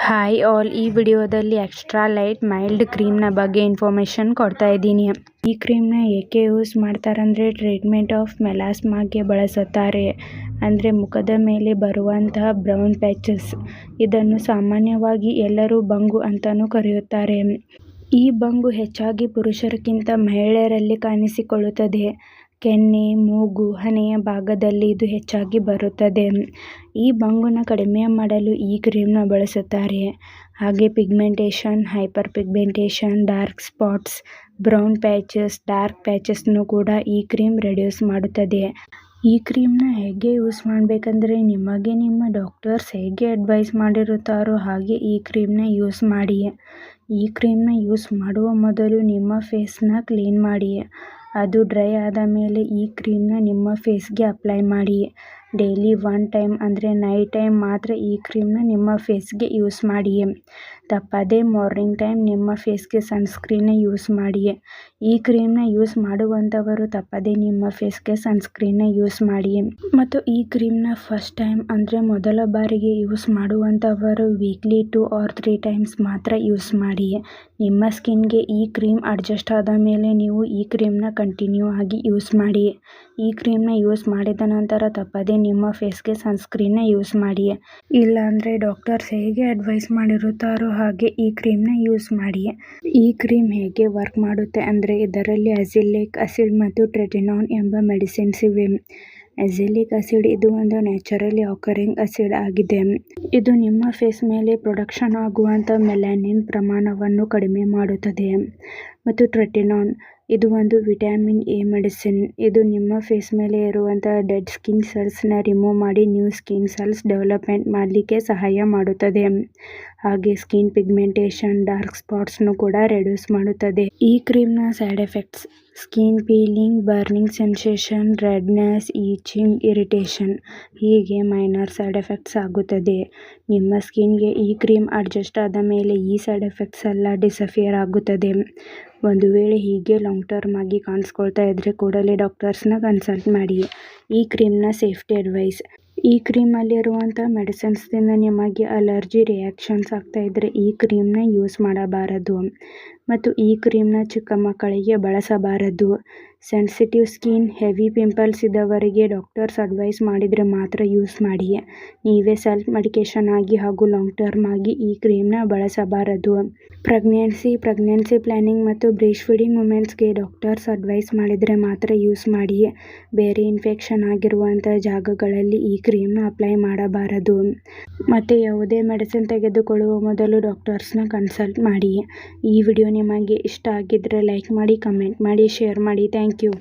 Hi all, ಈ ವಿಡಿಯೋದಲ್ಲಿ extra light mild ಕ್ರೀಮ್ನ ಬಗ್ಗೆ ಇನ್ಫಾರ್ಮೇಷನ್ ಕೊಡ್ತಾ ಇದ್ದೀನಿ. ಈ ಕ್ರೀಮ್ನ ಏಕೆ ಯೂಸ್ ಮಾಡ್ತಾರಂದರೆ ಟ್ರೀಟ್ಮೆಂಟ್ ಆಫ್ ಮೆಲಾಸ್ಮಾಗೆ ಬಳಸುತ್ತಾರೆ. ಅಂದರೆ ಮುಖದ ಮೇಲೆ ಬರುವಂತಹ ಬ್ರೌನ್ ಪ್ಯಾಚಸ್. ಇದನ್ನು ಸಾಮಾನ್ಯವಾಗಿ ಎಲ್ಲರೂ ಬಂಗು ಅಂತಲೂ ಕರೆಯುತ್ತಾರೆ. ಈ ಬಂಗು ಹೆಚ್ಚಾಗಿ ಪುರುಷರಿಗಿಂತ ಮಹಿಳೆಯರಲ್ಲಿ ಕಾಣಿಸಿಕೊಳ್ಳುತ್ತದೆ. ಕೆನ್ನೆ, ಮೂಗು, ಹಣೆಯ ಭಾಗದಲ್ಲಿ ಇದು ಹೆಚ್ಚಾಗಿ ಬರುತ್ತದೆ. ಈ ಬಂಗುನ ಕಡಿಮೆ ಮಾಡಲು ಈ ಕ್ರೀಮ್ನ ಬಳಸುತ್ತಾರೆ. ಹಾಗೆ pigmentation, hyper pigmentation, dark spots, brown patches, dark ಪ್ಯಾಚಸ್ನು ಕೂಡ ಈ ಕ್ರೀಮ್ ರೆಡ್ಯೂಸ್ ಮಾಡುತ್ತದೆ. ಈ ಕ್ರೀಮ್ನ ಹೇಗೆ ಯೂಸ್ ಮಾಡಬೇಕಂದ್ರೆ ನಿಮಗೆ ನಿಮ್ಮ ಡಾಕ್ಟರ್ಸ್ ಹೇಗೆ ಅಡ್ವೈಸ್ ಮಾಡಿರುತ್ತಾರೋ ಹಾಗೆ ಈ ಕ್ರೀಮ್ನ ಯೂಸ್ ಮಾಡಿ. ಈ ಕ್ರೀಮ್ನ ಯೂಸ್ ಮಾಡುವ ಮೊದಲು ನಿಮ್ಮ ಫೇಸ್ನ ಕ್ಲೀನ್ ಮಾಡಿ. ಅದು ಡ್ರೈ ಆದ ಮೇಲೆ ಈ ಕ್ರೀಮ್ನ ನಿಮ್ಮ ಫೇಸ್ಗೆ ಅಪ್ಲೈ ಮಾಡಿ. ಡೈಲಿ 1 ಟೈಮ್ ಅಂದರೆ ನೈಟ್ ಟೈಮ್ ಮಾತ್ರ ಈ ಕ್ರೀಮ್ನ ನಿಮ್ಮ ಫೇಸ್ಗೆ ಯೂಸ್ ಮಾಡಿ. ತಪ್ಪದೇ ಮಾರ್ನಿಂಗ್ ಟೈಮ್ ನಿಮ್ಮ ಫೇಸ್ಗೆ ಸನ್ಸ್ಕ್ರೀನ್ನ ಯೂಸ್ ಮಾಡಿ. ಈ ಕ್ರೀಮ್ನ ಯೂಸ್ ಮಾಡುವಂಥವರು ತಪ್ಪದೇ ನಿಮ್ಮ ಫೇಸ್ಗೆ ಸನ್ಸ್ಕ್ರೀನ್ನ ಯೂಸ್ ಮಾಡಿ. ಮತ್ತು ಈ ಕ್ರೀಮ್ನ ಫಸ್ಟ್ ಟೈಮ್ ಅಂದರೆ ಮೊದಲ ಬಾರಿಗೆ ಯೂಸ್ ಮಾಡುವಂಥವರು ವೀಕ್ಲಿ 2 or 3 ಟೈಮ್ಸ್ ಮಾತ್ರ ಯೂಸ್ ಮಾಡಿ. ನಿಮ್ಮ ಸ್ಕಿನ್ಗೆ ಈ ಕ್ರೀಮ್ ಅಡ್ಜಸ್ಟ್ ಆದ ಮೇಲೆ ನೀವು ಈ ಕ್ರೀಮ್ನ ಕಂಟಿನ್ಯೂ ಆಗಿ ಯೂಸ್ ಮಾಡಿ. ಈ ಕ್ರೀಮ್ನ ಯೂಸ್ ಮಾಡಿದ ನಂತರ ತಪ್ಪದೇ ನಿಮ್ಮ ಫೇಸ್ಗೆ ಸನ್ಸ್ಕ್ರೀನ್ನ ಯೂಸ್ ಮಾಡಿ. ಇಲ್ಲಾಂದರೆ ಡಾಕ್ಟರ್ಸ್ ಹೇಗೆ ಅಡ್ವೈಸ್ ಮಾಡಿರುತ್ತಾರೋ ಹಾಗೆ ಈ ಕ್ರೀಮ್ನ ಯೂಸ್ ಮಾಡಿ. ಈ ಕ್ರೀಮ್ ಹೇಗೆ ವರ್ಕ್ ಮಾಡುತ್ತೆ ಅಂದರೆ ಇದರಲ್ಲಿ ಅಜಿಲಿಕ್ ಆಸಿಡ್ ಮತ್ತು ಟ್ರೆಟಿನಾನ್ ಎಂಬ ಮೆಡಿಸಿನ್ಸ್ ಇವೆ. ಅಜಿಲಿಕ್ ಆಸಿಡ್ ಇದು ಒಂದು ನ್ಯಾಚುರಲಿ ಆಕರಿಂಗ್ ಆಸಿಡ್ ಆಗಿದೆ. ಇದು ನಿಮ್ಮ ಫೇಸ್ ಮೇಲೆ ಪ್ರೊಡಕ್ಷನ್ ಆಗುವಂಥ ಮೆಲನಿನ್ ಪ್ರಮಾಣವನ್ನು ಕಡಿಮೆ ಮಾಡುತ್ತದೆ. ಮತ್ತು ಟ್ರೆಟಿನಾನ್ ಇದು ಒಂದು ವಿಟಮಿನ್ ಎ ಮೆಡಿಸಿನ್. ಇದು ನಿಮ್ಮ ಫೇಸ್ ಮೇಲೆ ಇರುವಂಥ ಡೆಡ್ ಸ್ಕಿನ್ ಸೆಲ್ಸ್ನ ರಿಮೂವ್ ಮಾಡಿ ನ್ಯೂ ಸ್ಕಿನ್ ಸೆಲ್ಸ್ ಡೆವಲಪ್ಮೆಂಟ್ ಮಾಡಲಿಕ್ಕೆ ಸಹಾಯ ಮಾಡುತ್ತದೆ. ಹಾಗೆ ಸ್ಕಿನ್ ಪಿಗ್ಮೆಂಟೇಷನ್, ಡಾರ್ಕ್ ಸ್ಪಾಟ್ಸ್ನು ಕೂಡ ರೆಡ್ಯೂಸ್ ಮಾಡುತ್ತದೆ. ಈ ಕ್ರೀಮ್ನ side effects skin peeling, burning sensation, redness, itching, irritation ಹೀಗೆ ಮೈನರ್ ಸೈಡ್ ಎಫೆಕ್ಟ್ಸ್ ಆಗುತ್ತದೆ. ನಿಮ್ಮ ಸ್ಕಿನ್ಗೆ ಈ ಕ್ರೀಮ್ ಅಡ್ಜಸ್ಟ್ ಆದ ಮೇಲೆ ಈ ಸೈಡ್ ಎಫೆಕ್ಟ್ಸ್ ಎಲ್ಲ ಡಿಸಫಿಯರ್ ಆಗುತ್ತದೆ. ಒಂದು ವೇಳೆ ಹೀಗೆ ಲಾಂಗ್ ಟರ್ಮ್ ಆಗಿ ಕಾಣಿಸ್ಕೊಳ್ತಾ ಇದ್ರೆ ಕೂಡಲೇ ಡಾಕ್ಟರ್ಸ್ನ ಕನ್ಸಲ್ಟ್ ಮಾಡಿ. ಈ ಕ್ರೀಮ್ನ ಸೇಫ್ಟಿ ಅಡ್ವೈಸ್: ಈ ಕ್ರೀಮಲ್ಲಿರುವಂಥ ಮೆಡಿಸಿನ್ಸ್ದಿಂದ ನಿಮಗೆ ಅಲರ್ಜಿ ರಿಯಾಕ್ಷನ್ಸ್ ಆಗ್ತಾ ಇದ್ದರೆ ಈ ಕ್ರೀಮ್ನ ಯೂಸ್ ಮಾಡಬಾರದು. ಮತ್ತು ಈ ಕ್ರೀಮ್ನ ಚಿಕ್ಕ ಮಕ್ಕಳಿಗೆ ಬಳಸಬಾರದು. ಸೆನ್ಸಿಟಿವ್ ಸ್ಕಿನ್, ಹೆವಿ ಪಿಂಪಲ್ಸ್ ಇದ್ದವರಿಗೆ ಡಾಕ್ಟರ್ಸ್ ಅಡ್ವೈಸ್ ಮಾಡಿದರೆ ಮಾತ್ರ ಯೂಸ್ ಮಾಡಿ. ನೀವೇ ಸೆಲ್ಫ್ ಮೆಡಿಕೇಷನ್ ಆಗಿ ಹಾಗೂ ಲಾಂಗ್ ಟರ್ಮ್ ಆಗಿ ಈ ಕ್ರೀಮ್ನ ಬಳಸಬಾರದು. ಪ್ರೆಗ್ನೆನ್ಸಿ ಪ್ಲಾನಿಂಗ್ ಮತ್ತು ಬ್ರೀಸ್ಟ್ ಫೀಡಿಂಗ್ ವುಮೆನ್ಸ್ಗೆ ಡಾಕ್ಟರ್ಸ್ ಅಡ್ವೈಸ್ ಮಾಡಿದರೆ ಮಾತ್ರ ಯೂಸ್ ಮಾಡಿ. ಬೇರೆ ಇನ್ಫೆಕ್ಷನ್ ಆಗಿರುವಂಥ ಜಾಗಗಳಲ್ಲಿ ಈ ಕ್ರೀಮ್ನ ಅಪ್ಲೈ ಮಾಡಬಾರದು. ಮತ್ತು ಯಾವುದೇ ಮೆಡಿಸಿನ್ ತೆಗೆದುಕೊಳ್ಳುವ ಮೊದಲು ಡಾಕ್ಟರ್ಸ್ನ ಕನ್ಸಲ್ಟ್ ಮಾಡಿ. ಈ ವಿಡಿಯೋ ನಿಮಗೆ ಇಷ್ಟ ಆಗಿದ್ದರೆ ಲೈಕ್ ಮಾಡಿ, ಕಮೆಂಟ್ ಮಾಡಿ, ಶೇರ್ ಮಾಡಿ. Thank you.